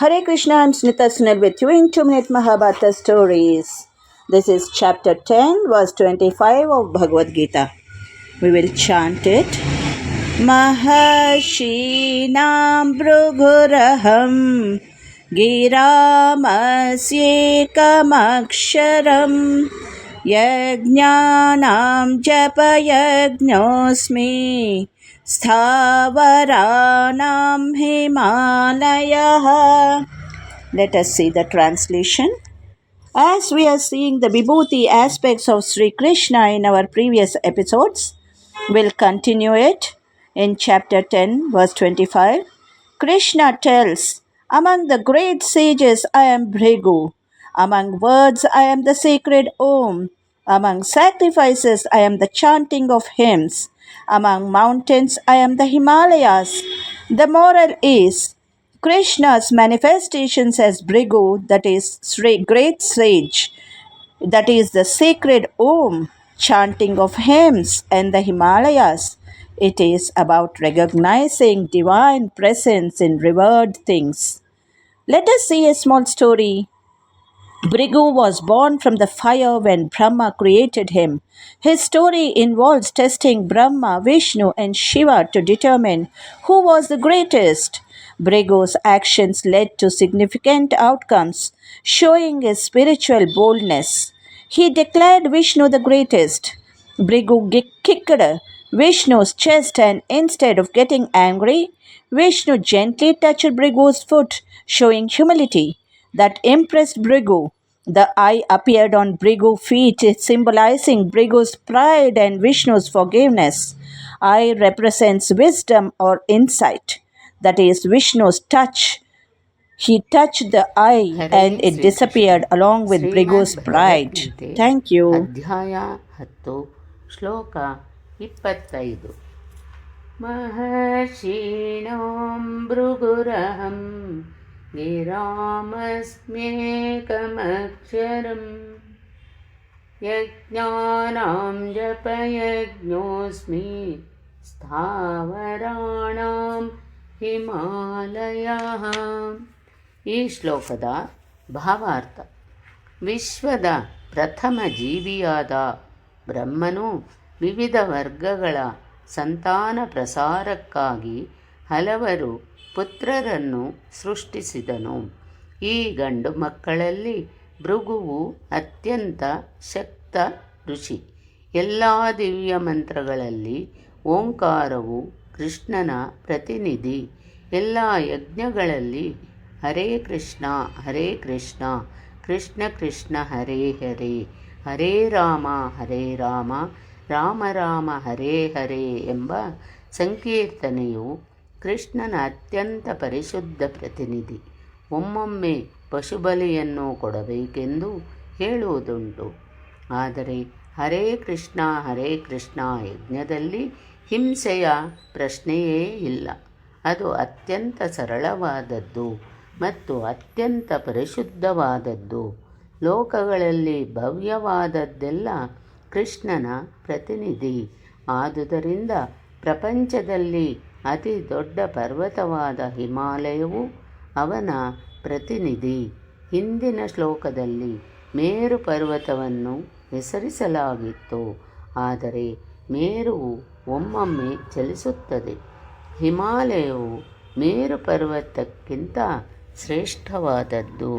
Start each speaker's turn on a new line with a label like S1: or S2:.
S1: Hare Krishna, I'm Smita Sunil with you in 2-minute Mahabharata stories. This is chapter 10, verse 25 of Bhagavad Gita. We will chant it. Mahashinam Bhruguraham Giramasyekamaksharam Yajnanam Japayajnosmi Sthavaranam Himalayah. Let us see the translation. As we are seeing the Vibhuti aspects of Sri Krishna in our previous episodes, we'll continue it in chapter 10, verse 25. Krishna tells, "Among the great sages I am Bhrigu. Among words I am the sacred Om. Among sacrifices I am the chanting of hymns. Among mountains I am the Himalayas." The moral is, Krishna's manifestations as Bhrigu, that is great sage, that is the sacred Om, chanting of hymns, and the Himalayas. It is about recognizing divine presence in revered things. Let us see a small story. Bhrigu was born from the fire when Brahma created him. His story involves testing Brahma, Vishnu, and Shiva to determine who was the greatest. Bhrigu's actions led to significant outcomes, showing his spiritual boldness. He declared Vishnu the greatest. Bhrigu kicked Vishnu's chest, and instead of getting angry, Vishnu gently touched Bhrigu's foot, showing humility. That impressed Bhrigu. The eye appeared on Bhrigu's feet, symbolizing Bhrigu's pride and Vishnu's forgiveness. Eye represents wisdom or insight. That is Vishnu's touch. He touched the eye and it disappeared along with Bhrigu's pride. Thank you.
S2: ಅಧ್ಯಾಯ 10 ಶ್ಲೋಕ 25 ಮಹರ್ಷೀಣಾಂ ಭೃಗುರಹಂ ಗಿರಾಮಸ್ಮ್ಯೇಕಮಕ್ಷರಂ ಯಜ್ಞಾನಾಂ ಜಪಯಜ್ಞೋಸ್ಮಿ ಸ್ಥಾವರಾಣಾಂ ಹಿಮಾಲಯಃ. ಈ ಶ್ಲೋಕದ ಭಾವಾರ್ಥ: ವಿಶ್ವದ ಪ್ರಥಮ ಜೀವಿಯಾದ ಬ್ರಹ್ಮನು ವಿವಿಧ ವರ್ಗಗಳ ಸಂತಾನ ಪ್ರಸಾರಕ್ಕಾಗಿ ಹಲವರು ಪುತ್ರರನ್ನು ಸೃಷ್ಟಿಸಿದನು. ಈ ಗಂಡು ಮಕ್ಕಳಲ್ಲಿ ಭೃಗುವು ಅತ್ಯಂತ ಶಕ್ತ ಋಷಿ. ಎಲ್ಲ ದಿವ್ಯ ಮಂತ್ರಗಳಲ್ಲಿ ಓಂಕಾರವು ಕೃಷ್ಣನ ಪ್ರತಿನಿಧಿ. ಎಲ್ಲ ಯಜ್ಞಗಳಲ್ಲಿ ಹರೇ ಕೃಷ್ಣ ಕೃಷ್ಣ ಕೃಷ್ಣ ಹರೇ ಹರೇ, ಹರೇ ರಾಮ ರಾಮ ರಾಮ ಹರೇ ಹರೇ ಎಂಬ ಸಂಕೀರ್ತನೆಯು ಕೃಷ್ಣನ ಅತ್ಯಂತ ಪರಿಶುದ್ಧ ಪ್ರತಿನಿಧಿ. ಒಮ್ಮೊಮ್ಮೆ ಪಶುಬಲಿಯನ್ನು ಕೊಡಬೇಕೆಂದು ಹೇಳುವುದುಂಟು. ಆದರೆ ಹರೇ ಕೃಷ್ಣ ಯಜ್ಞದಲ್ಲಿ ಹಿಂಸೆಯ ಪ್ರಶ್ನೆಯೇ ಇಲ್ಲ. ಅದು ಅತ್ಯಂತ ಸರಳವಾದದ್ದು ಮತ್ತು ಅತ್ಯಂತ ಪರಿಶುದ್ಧವಾದದ್ದು. ಲೋಕಗಳಲ್ಲಿ ಭವ್ಯವಾದದ್ದೆಲ್ಲ ಕೃಷ್ಣನ ಪ್ರತಿನಿಧಿ. ಆದುದರಿಂದ ಪ್ರಪಂಚದಲ್ಲಿ ಅತಿ ದೊಡ್ಡ ಪರ್ವತವಾದ ಹಿಮಾಲಯವು ಅವನ ಪ್ರತಿನಿಧಿ. ಹಿಂದಿನ ಶ್ಲೋಕದಲ್ಲಿ ಮೇರು ಪರ್ವತವನ್ನು ಹೆಸರಿಸಲಾಗಿತ್ತು. ಆದರೆ ಮೇರುವು ಒಮ್ಮೊಮ್ಮೆ ಚಲಿಸುತ್ತದೆ. ಹಿಮಾಲಯವು ಮೇರು ಪರ್ವತಕ್ಕಿಂತ ಶ್ರೇಷ್ಠವಾದದ್ದು.